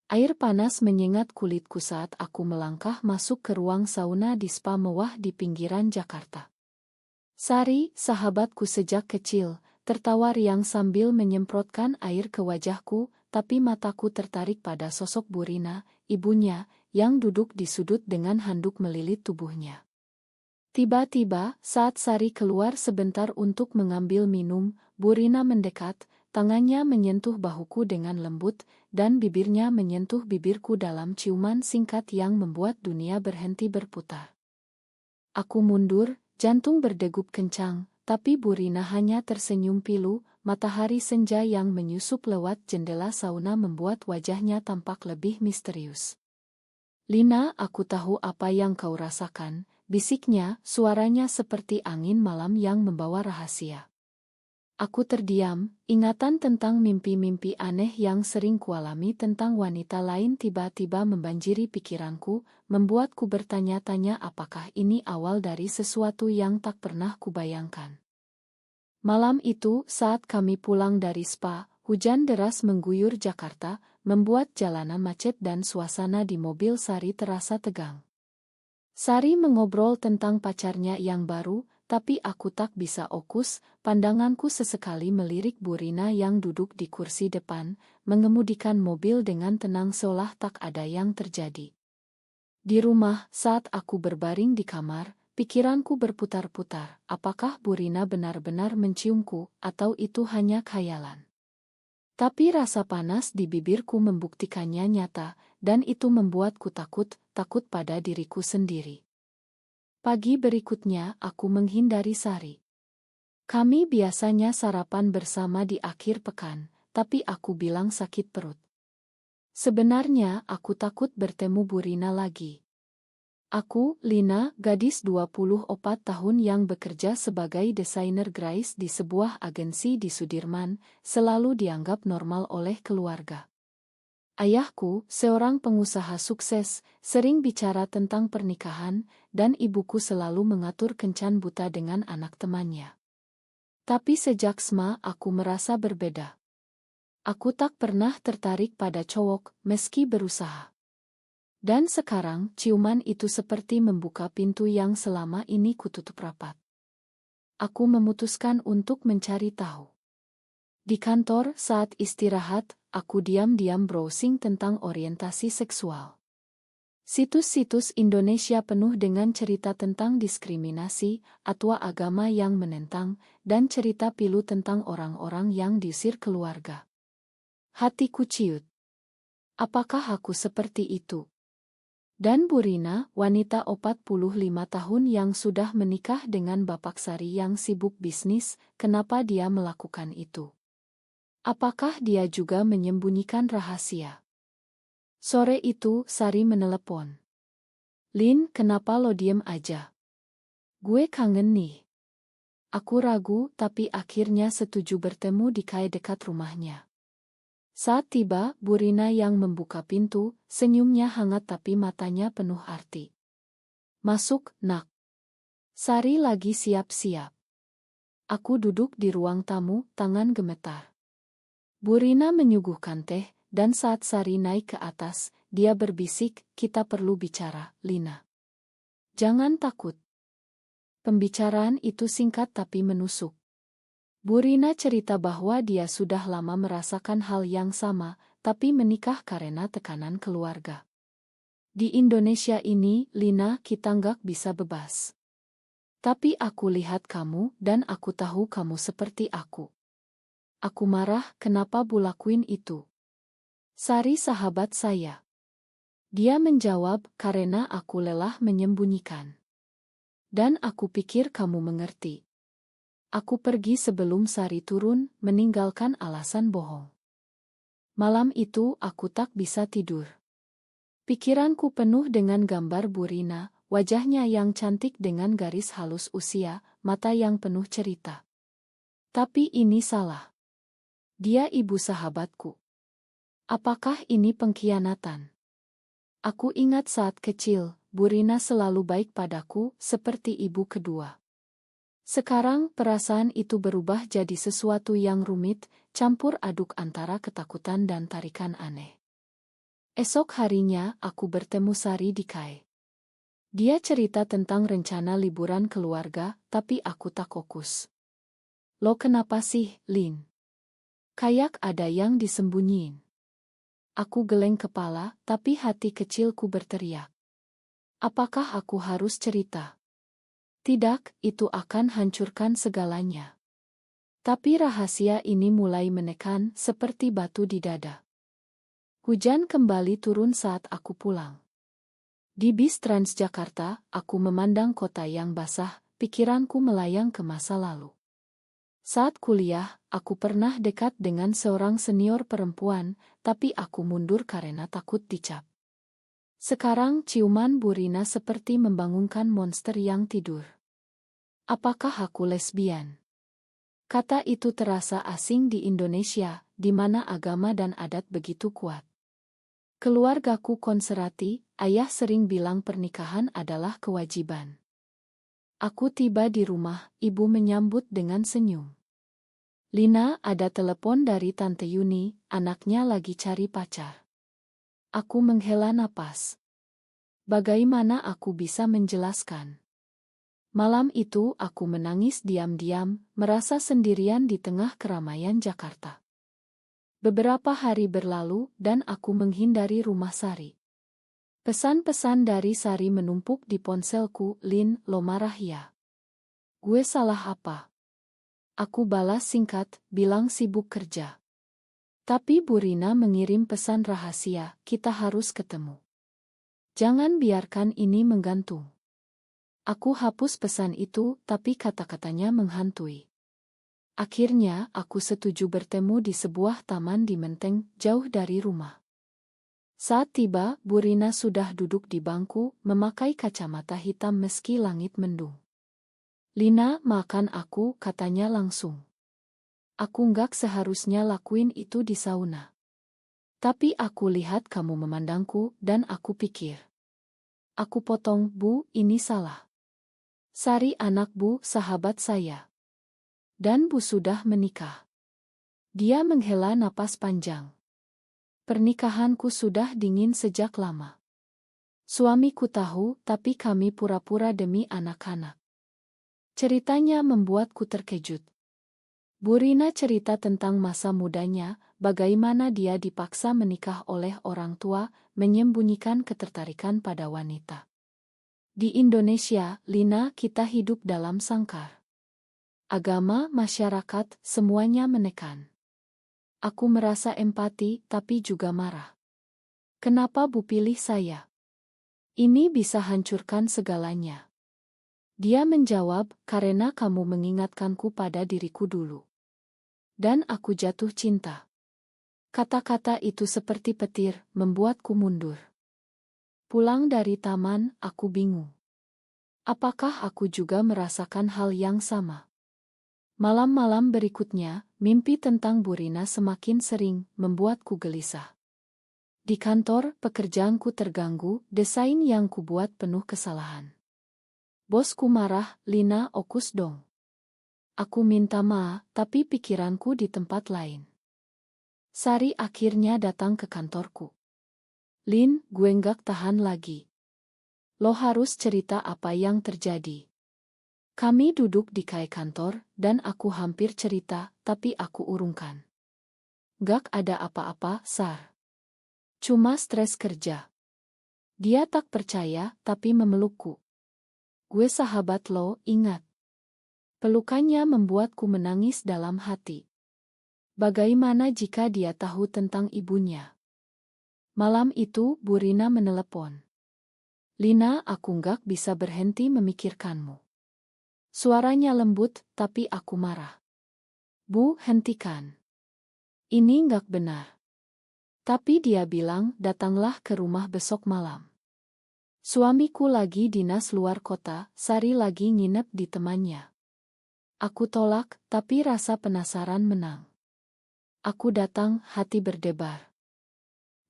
Air panas menyengat kulitku saat aku melangkah masuk ke ruang sauna di spa mewah di pinggiran Jakarta. Sari, sahabatku sejak kecil, tertawa riang sambil menyemprotkan air ke wajahku, tapi mataku tertarik pada sosok Burina, ibunya, yang duduk di sudut dengan handuk melilit tubuhnya. Tiba-tiba, saat Sari keluar sebentar untuk mengambil minum, Burina mendekat, tangannya menyentuh bahuku dengan lembut, dan bibirnya menyentuh bibirku dalam ciuman singkat yang membuat dunia berhenti berputar. Aku mundur, jantung berdegup kencang, tapi Burina hanya tersenyum pilu. Matahari senja yang menyusup lewat jendela sauna membuat wajahnya tampak lebih misterius. "Lina, aku tahu apa yang kau rasakan," bisiknya, suaranya seperti angin malam yang membawa rahasia. Aku terdiam, ingatan tentang mimpi-mimpi aneh yang sering kualami tentang wanita lain tiba-tiba membanjiri pikiranku, membuatku bertanya-tanya apakah ini awal dari sesuatu yang tak pernah kubayangkan. Malam itu, saat kami pulang dari spa, hujan deras mengguyur Jakarta, membuat jalanan macet dan suasana di mobil Sari terasa tegang. Sari mengobrol tentang pacarnya yang baru, tapi aku tak bisa fokus. Pandanganku sesekali melirik Burina yang duduk di kursi depan, mengemudikan mobil dengan tenang seolah tak ada yang terjadi. Di rumah, saat aku berbaring di kamar, pikiranku berputar-putar. Apakah Burina benar-benar menciumku, atau itu hanya khayalan? Tapi rasa panas di bibirku membuktikannya nyata, dan itu membuatku takut pada diriku sendiri. Pagi berikutnya, aku menghindari Sari. Kami biasanya sarapan bersama di akhir pekan, tapi aku bilang sakit perut. Sebenarnya, aku takut bertemu Burina lagi. Aku, Lina, gadis 24 tahun yang bekerja sebagai desainer grafis di sebuah agensi di Sudirman, selalu dianggap normal oleh keluarga. Ayahku, seorang pengusaha sukses, sering bicara tentang pernikahan, dan ibuku selalu mengatur kencan buta dengan anak temannya. Tapi sejak SMA aku merasa berbeda. Aku tak pernah tertarik pada cowok, meski berusaha. Dan sekarang, ciuman itu seperti membuka pintu yang selama ini kututup rapat. Aku memutuskan untuk mencari tahu. Di kantor, saat istirahat, aku diam-diam browsing tentang orientasi seksual. Situs-situs Indonesia penuh dengan cerita tentang diskriminasi, fatwa agama yang menentang, dan cerita pilu tentang orang-orang yang diusir keluarga. Hatiku ciut. Apakah aku seperti itu? Dan Burina, wanita 45 tahun yang sudah menikah dengan Bapak Sari yang sibuk bisnis, kenapa dia melakukan itu? Apakah dia juga menyembunyikan rahasia? Sore itu, Sari menelepon. "Lin, kenapa lo diem aja? Gue kangen nih." Aku ragu, tapi akhirnya setuju bertemu di kai dekat rumahnya. Saat tiba, Burina yang membuka pintu, senyumnya hangat tapi matanya penuh arti. "Masuk, nak." Sari lagi siap-siap. Aku duduk di ruang tamu, tangan gemetar. Burina menyuguhkan teh, dan saat Sari naik ke atas, dia berbisik, "Kita perlu bicara, Lina. Jangan takut." Pembicaraan itu singkat tapi menusuk. Burina cerita bahwa dia sudah lama merasakan hal yang sama, tapi menikah karena tekanan keluarga. "Di Indonesia ini, Lina, kita nggak bisa bebas. Tapi aku lihat kamu, dan aku tahu kamu seperti aku. Aku marah, kenapa Bu lakuin itu?" "Sari sahabat saya." Dia menjawab, "Karena aku lelah menyembunyikan. Dan aku pikir kamu mengerti. Aku pergi sebelum Sari turun, meninggalkan alasan bohong. Malam itu aku tak bisa tidur. Pikiranku penuh dengan gambar Burina, wajahnya yang cantik dengan garis halus usia, mata yang penuh cerita. Tapi ini salah. Dia ibu sahabatku. Apakah ini pengkhianatan? Aku ingat saat kecil, Burina selalu baik padaku, seperti ibu kedua. Sekarang, perasaan itu berubah jadi sesuatu yang rumit, campur aduk antara ketakutan dan tarikan aneh. Esok harinya, aku bertemu Sari di KAI. Dia cerita tentang rencana liburan keluarga, tapi aku tak fokus. Lo kenapa sih, Lin? Kayak ada yang disembunyiin. Aku geleng kepala, tapi hati kecilku berteriak. Apakah aku harus cerita? Tidak, itu akan hancurkan segalanya. Tapi rahasia ini mulai menekan seperti batu di dada. Hujan kembali turun saat aku pulang. Di bis Transjakarta, aku memandang kota yang basah, pikiranku melayang ke masa lalu. Saat kuliah, aku pernah dekat dengan seorang senior perempuan, tapi aku mundur karena takut dicap. Sekarang ciuman Bu Rina seperti membangunkan monster yang tidur. Apakah aku lesbian? Kata itu terasa asing di Indonesia, di mana agama dan adat begitu kuat. Keluargaku konservatif, ayah sering bilang pernikahan adalah kewajiban. Aku tiba di rumah, ibu menyambut dengan senyum. Lina, ada telepon dari Tante Yuni, anaknya lagi cari pacar. Aku menghela napas. Bagaimana aku bisa menjelaskan? Malam itu aku menangis diam-diam, merasa sendirian di tengah keramaian Jakarta. Beberapa hari berlalu dan aku menghindari rumah Sari. Pesan-pesan dari Sari menumpuk di ponselku, Lin, lo marah ya? Gue salah apa? Aku balas singkat, bilang sibuk kerja. Tapi Bu Rina mengirim pesan rahasia, kita harus ketemu. Jangan biarkan ini menggantung. Aku hapus pesan itu, tapi kata-katanya menghantui. Akhirnya, aku setuju bertemu di sebuah taman di Menteng, jauh dari rumah. Saat tiba, Bu Rina sudah duduk di bangku, memakai kacamata hitam meski langit mendung. Lina, makan aku, katanya langsung. Aku nggak seharusnya lakuin itu di sauna. Tapi aku lihat kamu memandangku, dan aku pikir. Aku potong, Bu, ini salah. Sari anak Bu, sahabat saya. Dan Bu sudah menikah. Dia menghela napas panjang. Pernikahanku sudah dingin sejak lama. Suamiku tahu, tapi kami pura-pura demi anak-anak. Ceritanya membuatku terkejut. Bu Rina cerita tentang masa mudanya, bagaimana dia dipaksa menikah oleh orang tua, menyembunyikan ketertarikan pada wanita. Di Indonesia, Lina, kita hidup dalam sangkar. Agama, masyarakat, semuanya menekan. Aku merasa empati, tapi juga marah. Kenapa Bu pilih saya? Ini bisa hancurkan segalanya. Dia menjawab, karena kamu mengingatkanku pada diriku dulu. Dan aku jatuh cinta. Kata-kata itu seperti petir, membuatku mundur. Pulang dari taman, aku bingung. Apakah aku juga merasakan hal yang sama? Malam-malam berikutnya, mimpi tentang Bu Rina semakin sering, membuatku gelisah. Di kantor, pekerjaanku terganggu, desain yang kubuat penuh kesalahan. Bosku marah, Lina, fokus dong. Aku minta maaf, tapi pikiranku di tempat lain. Sari akhirnya datang ke kantorku. Lin, gue nggak tahan lagi. Lo harus cerita apa yang terjadi. Kami duduk di KAI kantor, dan aku hampir cerita, tapi aku urungkan. Gak ada apa-apa, Sar. Cuma stres kerja. Dia tak percaya, tapi memelukku. Gue sahabat lo, ingat. Pelukannya membuatku menangis dalam hati. Bagaimana jika dia tahu tentang ibunya? Malam itu, Bu Rina menelepon. Lina, aku gak bisa berhenti memikirkanmu. Suaranya lembut, tapi aku marah. Bu, hentikan. Ini nggak benar. Tapi dia bilang, datanglah ke rumah besok malam. Suamiku lagi dinas luar kota, Sari lagi nginep di temannya. Aku tolak, tapi rasa penasaran menang. Aku datang, hati berdebar.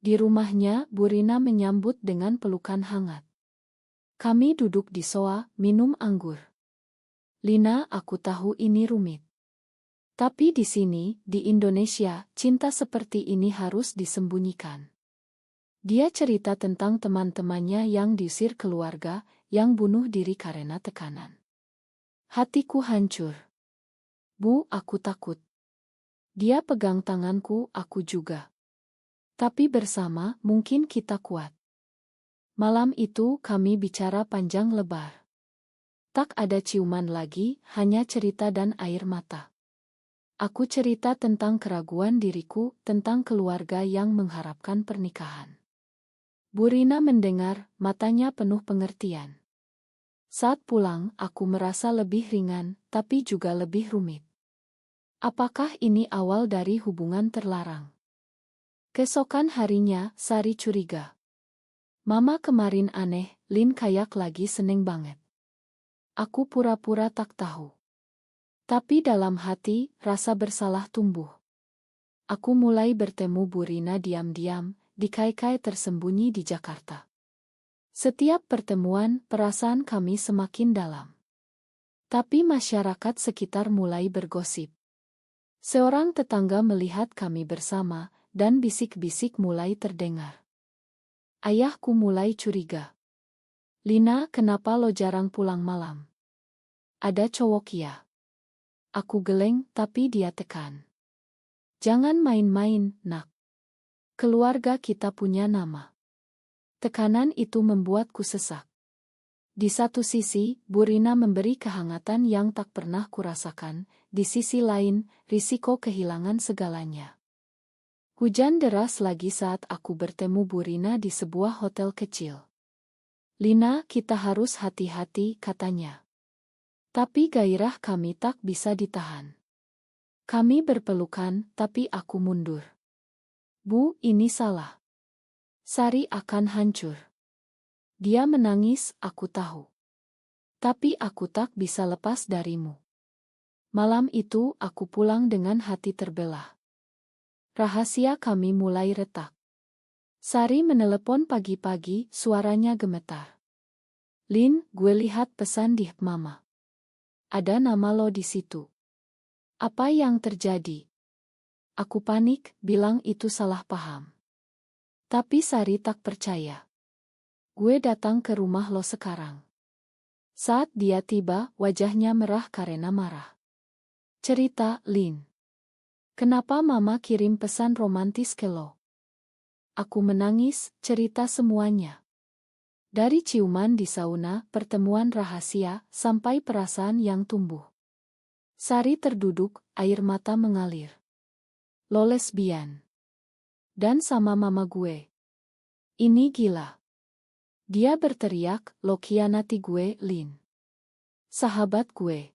Di rumahnya, Bu Rina menyambut dengan pelukan hangat. Kami duduk di sofa, minum anggur. Lina, aku tahu ini rumit. Tapi di sini, di Indonesia, cinta seperti ini harus disembunyikan. Dia cerita tentang teman-temannya yang diusir keluarga, yang bunuh diri karena tekanan. Hatiku hancur. Bu, aku takut. Dia pegang tanganku, aku juga. Tapi bersama, mungkin kita kuat. Malam itu kami bicara panjang lebar. Tak ada ciuman lagi, hanya cerita dan air mata. Aku cerita tentang keraguan diriku, tentang keluarga yang mengharapkan pernikahan. Bu Rina mendengar, matanya penuh pengertian. Saat pulang, aku merasa lebih ringan, tapi juga lebih rumit. Apakah ini awal dari hubungan terlarang? Keesokan harinya, Sari curiga. Mama kemarin aneh, Lin kayak lagi seneng banget. Aku pura-pura tak tahu. Tapi dalam hati, rasa bersalah tumbuh. Aku mulai bertemu Bu Rina diam-diam, di kai-kai tersembunyi di Jakarta. Setiap pertemuan, perasaan kami semakin dalam. Tapi masyarakat sekitar mulai bergosip. Seorang tetangga melihat kami bersama, dan bisik-bisik mulai terdengar. Ayahku mulai curiga. Lina, kenapa lo jarang pulang malam? Ada cowok ya? Aku geleng, tapi dia tekan. Jangan main-main, nak. Keluarga kita punya nama. Tekanan itu membuatku sesak. Di satu sisi, Bu Rina memberi kehangatan yang tak pernah kurasakan, di sisi lain, risiko kehilangan segalanya. Hujan deras lagi saat aku bertemu Bu Rina di sebuah hotel kecil. Lina, kita harus hati-hati, katanya. Tapi gairah kami tak bisa ditahan. Kami berpelukan, tapi aku mundur. Bu, ini salah. Sari akan hancur. Dia menangis, aku tahu. Tapi aku tak bisa lepas darimu. Malam itu aku pulang dengan hati terbelah. Rahasia kami mulai retak. Sari menelepon pagi-pagi, suaranya gemetar. Lin, gue lihat pesan di Mama. Ada nama lo di situ. Apa yang terjadi? Aku panik, bilang itu salah paham. Tapi Sari tak percaya. Gue datang ke rumah lo sekarang. Saat dia tiba, wajahnya merah karena marah. Cerita, Lin. Kenapa Mama kirim pesan romantis ke lo? Aku menangis, cerita semuanya. Dari ciuman di sauna, pertemuan rahasia, sampai perasaan yang tumbuh. Sari terduduk, air mata mengalir. Lo lesbian. Dan sama mama gue. Ini gila. Dia berteriak, lo khianati gue, Lin. Sahabat gue.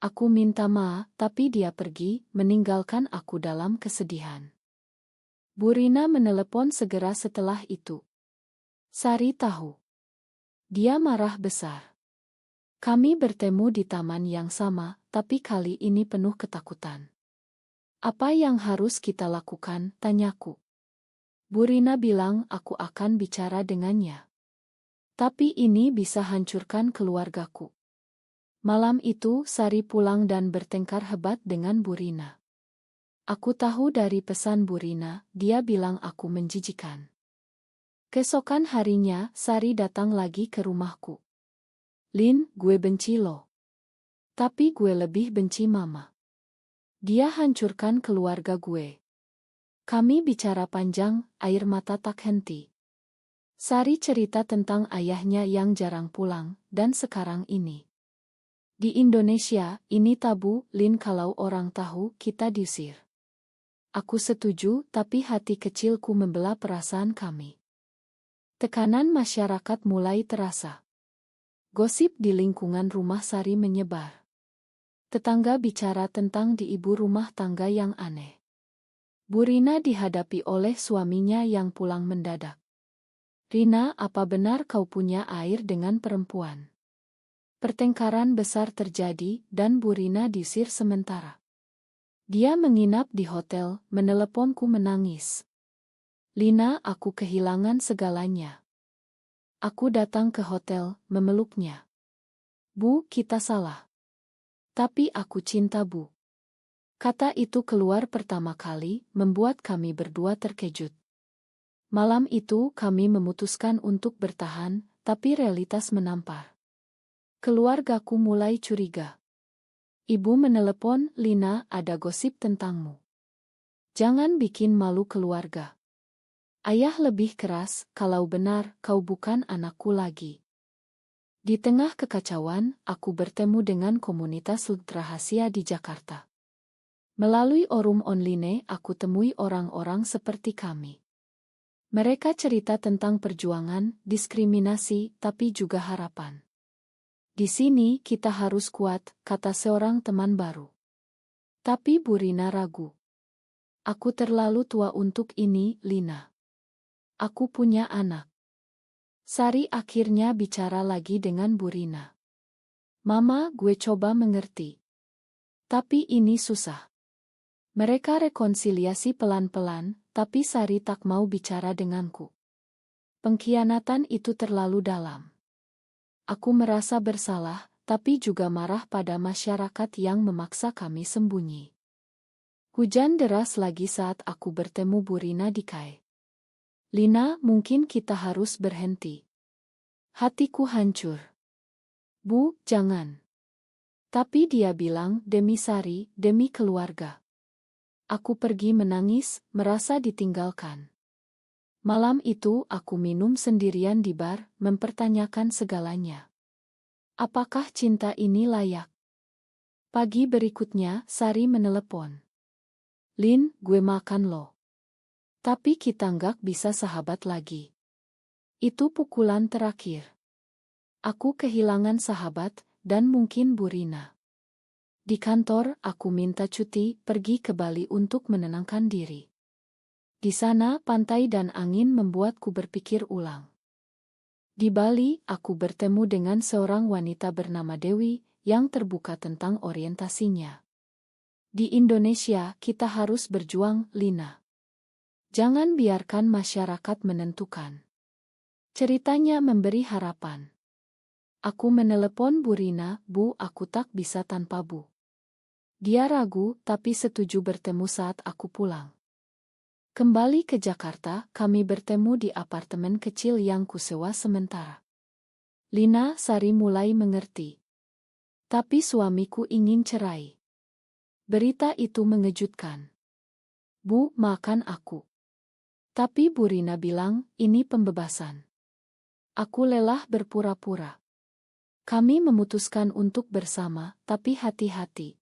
Aku minta maaf, tapi dia pergi, meninggalkan aku dalam kesedihan. Bu Rina menelepon segera setelah itu. Sari tahu. Dia marah besar. Kami bertemu di taman yang sama, tapi kali ini penuh ketakutan. Apa yang harus kita lakukan, tanyaku. Bu Rina bilang aku akan bicara dengannya. Tapi ini bisa hancurkan keluargaku. Malam itu Sari pulang dan bertengkar hebat dengan Bu Rina. Aku tahu dari pesan Bu Rina, dia bilang aku menjijikan. Keesokan harinya, Sari datang lagi ke rumahku. Lin, gue benci lo. Tapi gue lebih benci Mama. Dia hancurkan keluarga gue. Kami bicara panjang, air mata tak henti. Sari cerita tentang ayahnya yang jarang pulang, dan sekarang ini. Di Indonesia, ini tabu, Lin, kalau orang tahu kita diusir. Aku setuju, tapi hati kecilku membelah perasaan kami. Tekanan masyarakat mulai terasa. Gosip di lingkungan rumah Sari menyebar. Tetangga bicara tentang di ibu rumah tangga yang aneh. Bu Rina dihadapi oleh suaminya yang pulang mendadak. Rina, apa benar kau punya air dengan perempuan? Pertengkaran besar terjadi dan Bu Rina diusir sementara. Dia menginap di hotel, meneleponku menangis. Lina, aku kehilangan segalanya. Aku datang ke hotel, memeluknya. Bu, kita salah. Tapi aku cinta Bu. Kata itu keluar pertama kali, membuat kami berdua terkejut. Malam itu kami memutuskan untuk bertahan, tapi realitas menampar. Keluargaku mulai curiga. Ibu menelepon, "Lina, ada gosip tentangmu. Jangan bikin malu keluarga." Ayah lebih keras, "Kalau benar, kau bukan anakku lagi." Di tengah kekacauan, aku bertemu dengan komunitas rahasia di Jakarta. Melalui forum online, aku temui orang-orang seperti kami. Mereka cerita tentang perjuangan, diskriminasi, tapi juga harapan. "Di sini kita harus kuat," kata seorang teman baru. Tapi Bu Rina ragu. "Aku terlalu tua untuk ini, Lina. Aku punya anak." Sari akhirnya bicara lagi dengan Bu Rina. "Mama, gue coba mengerti. Tapi ini susah." Mereka rekonsiliasi pelan-pelan, tapi Sari tak mau bicara denganku. Pengkhianatan itu terlalu dalam. Aku merasa bersalah, tapi juga marah pada masyarakat yang memaksa kami sembunyi. Hujan deras lagi saat aku bertemu Bu Rina di kai. "Lina, mungkin kita harus berhenti." Hatiku hancur. "Bu, jangan." Tapi dia bilang, "Demi Sari, demi keluarga." Aku pergi menangis, merasa ditinggalkan. Malam itu aku minum sendirian di bar, mempertanyakan segalanya. Apakah cinta ini layak? Pagi berikutnya, Sari menelepon. "Lin, gue makan lo. Tapi kita nggak bisa sahabat lagi." Itu pukulan terakhir. Aku kehilangan sahabat, dan mungkin Bu Rina. Di kantor, aku minta cuti, pergi ke Bali untuk menenangkan diri. Di sana, pantai dan angin membuatku berpikir ulang. Di Bali, aku bertemu dengan seorang wanita bernama Dewi, yang terbuka tentang orientasinya. Di Indonesia, kita harus berjuang, Lina. Jangan biarkan masyarakat menentukan. Ceritanya memberi harapan. Aku menelepon Bu Rina, "Bu, aku tak bisa tanpa Bu." Dia ragu, tapi setuju bertemu saat aku pulang. Kembali ke Jakarta, kami bertemu di apartemen kecil yang kusewa sementara. Lina, Sari mulai mengerti. Tapi suamiku ingin cerai. Berita itu mengejutkan. "Bu, makan aku." Tapi Bu Rina bilang, "Ini pembebasan." Aku lelah berpura-pura. Kami memutuskan untuk bersama, tapi hati-hati.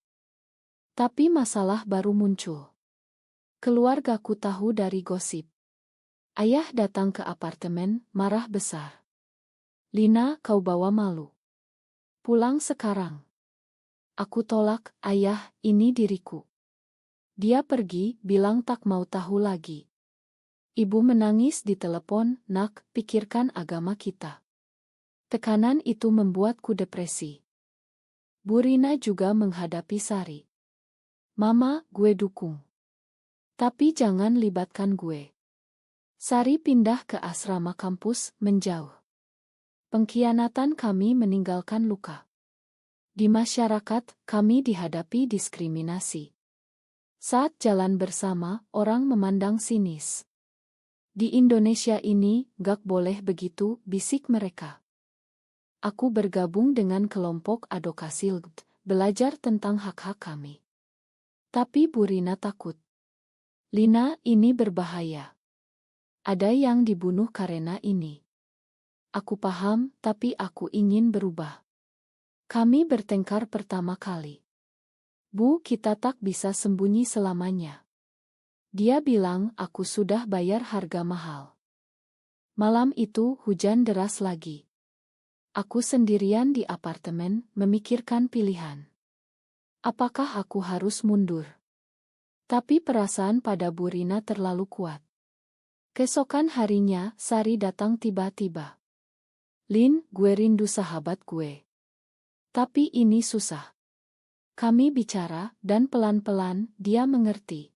Tapi masalah baru muncul. Keluargaku tahu dari gosip. Ayah datang ke apartemen, marah besar. "Lina, kau bawa malu. Pulang sekarang." Aku tolak, "Ayah, ini diriku." Dia pergi, bilang tak mau tahu lagi. Ibu menangis di telepon, "Nak, pikirkan agama kita." Tekanan itu membuatku depresi. Bu Rina juga menghadapi Sari. "Mama, gue dukung. Tapi jangan libatkan gue." Sari pindah ke asrama kampus, menjauh. Pengkhianatan kami meninggalkan luka. Di masyarakat, kami dihadapi diskriminasi. Saat jalan bersama, orang memandang sinis. "Di Indonesia ini, gak boleh begitu," bisik mereka. Aku bergabung dengan kelompok advokasi LGBT, belajar tentang hak-hak kami. Tapi Bu Rina takut. "Lina, ini berbahaya. Ada yang dibunuh karena ini." Aku paham, tapi aku ingin berubah. Kami bertengkar pertama kali. "Bu, kita tak bisa sembunyi selamanya." Dia bilang, "Aku sudah bayar harga mahal." Malam itu hujan deras lagi. Aku sendirian di apartemen, memikirkan pilihan. Apakah aku harus mundur? Tapi perasaan pada Bu Rina terlalu kuat. Keesokan harinya, Sari datang tiba-tiba. "Lin, gue rindu sahabat gue. Tapi ini susah." Kami bicara, dan pelan-pelan, dia mengerti.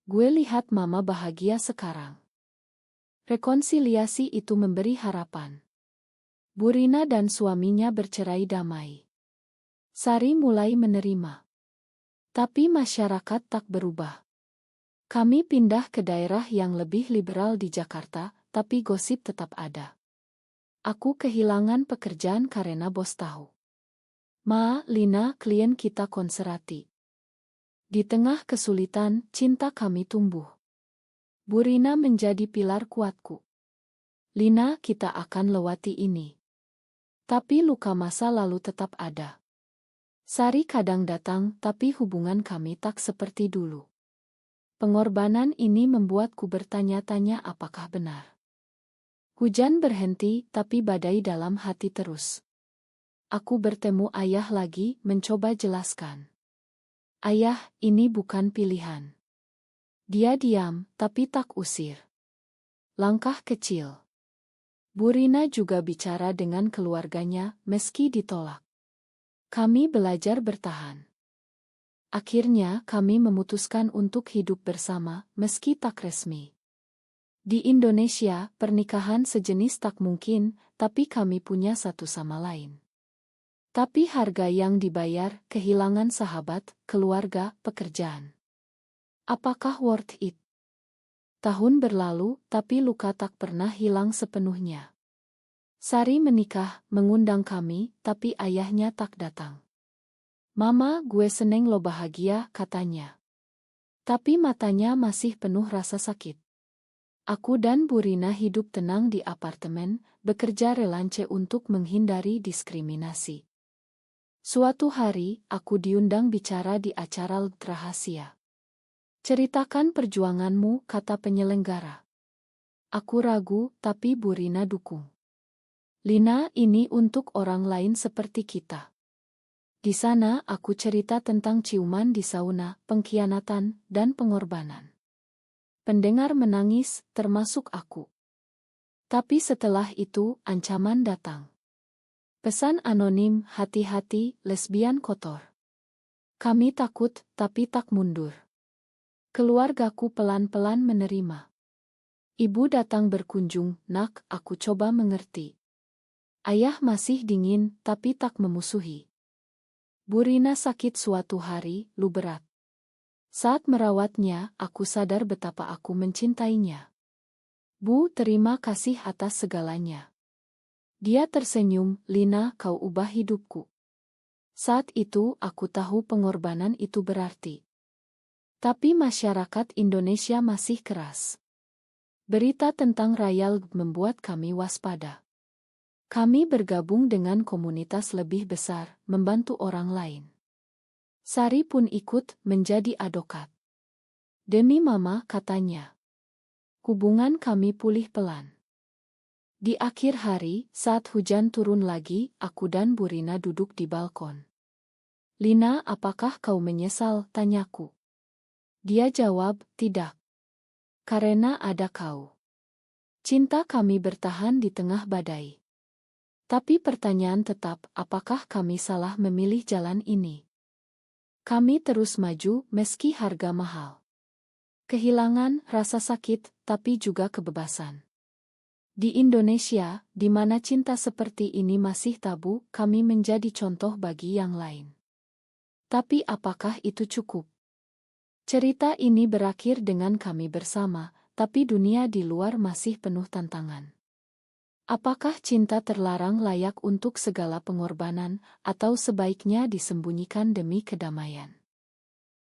"Gue lihat Mama bahagia sekarang." Rekonsiliasi itu memberi harapan. Bu Rina dan suaminya bercerai damai. Sari mulai menerima. Tapi masyarakat tak berubah. Kami pindah ke daerah yang lebih liberal di Jakarta, tapi gosip tetap ada. Aku kehilangan pekerjaan karena bos tahu. Ma, Lina, klien kita konserati. Di tengah kesulitan, cinta kami tumbuh. Bu Rina menjadi pilar kuatku. Lina, kita akan lewati ini. Tapi luka masa lalu tetap ada. Sari kadang datang, tapi hubungan kami tak seperti dulu. Pengorbanan ini membuatku bertanya-tanya apakah benar. Hujan berhenti, tapi badai dalam hati terus. Aku bertemu ayah lagi, mencoba jelaskan. Ayah, ini bukan pilihan. Dia diam, tapi tak usir. Langkah kecil. Bu Rina juga bicara dengan keluarganya, meski ditolak. Kami belajar bertahan. Akhirnya kami memutuskan untuk hidup bersama, meski tak resmi. Di Indonesia, pernikahan sejenis tak mungkin, tapi kami punya satu sama lain. Tapi harga yang dibayar, kehilangan sahabat, keluarga, pekerjaan. Apakah worth it? Tahun berlalu, tapi luka tak pernah hilang sepenuhnya. Sari menikah, mengundang kami, tapi ayahnya tak datang. Mama, gue seneng lo bahagia, katanya. Tapi matanya masih penuh rasa sakit. Aku dan Bu Rina hidup tenang di apartemen, bekerja relance untuk menghindari diskriminasi. Suatu hari, aku diundang bicara di acara rahasia. Ceritakan perjuanganmu, kata penyelenggara. Aku ragu, tapi Bu Rina dukung. Lina, ini untuk orang lain seperti kita. Di sana aku cerita tentang ciuman di sauna, pengkhianatan, dan pengorbanan. Pendengar menangis, termasuk aku. Tapi setelah itu, ancaman datang. Pesan anonim, hati-hati, lesbian kotor. Kami takut, tapi tak mundur. Keluargaku pelan-pelan menerima. Ibu datang berkunjung, nak, aku coba mengerti. Ayah masih dingin, tapi tak memusuhi. Bu Rina sakit suatu hari, lu berat. Saat merawatnya, aku sadar betapa aku mencintainya. Bu, terima kasih atas segalanya. Dia tersenyum, Lina, kau ubah hidupku. Saat itu, aku tahu pengorbanan itu berarti. Tapi masyarakat Indonesia masih keras. Berita tentang Rayal membuat kami waspada. Kami bergabung dengan komunitas lebih besar, membantu orang lain. Sari pun ikut menjadi advokat. Demi mama, katanya. Hubungan kami pulih pelan. Di akhir hari, saat hujan turun lagi, aku dan Bu Rina duduk di balkon. Lina, apakah kau menyesal? Tanyaku. Dia jawab, tidak. Karena ada kau. Cinta kami bertahan di tengah badai. Tapi pertanyaan tetap, apakah kami salah memilih jalan ini? Kami terus maju meski harga mahal. Kehilangan, rasa sakit, tapi juga kebebasan. Di Indonesia, di mana cinta seperti ini masih tabu, kami menjadi contoh bagi yang lain. Tapi apakah itu cukup? Cerita ini berakhir dengan kami bersama, tapi dunia di luar masih penuh tantangan. Apakah cinta terlarang layak untuk segala pengorbanan, atau sebaiknya disembunyikan demi kedamaian?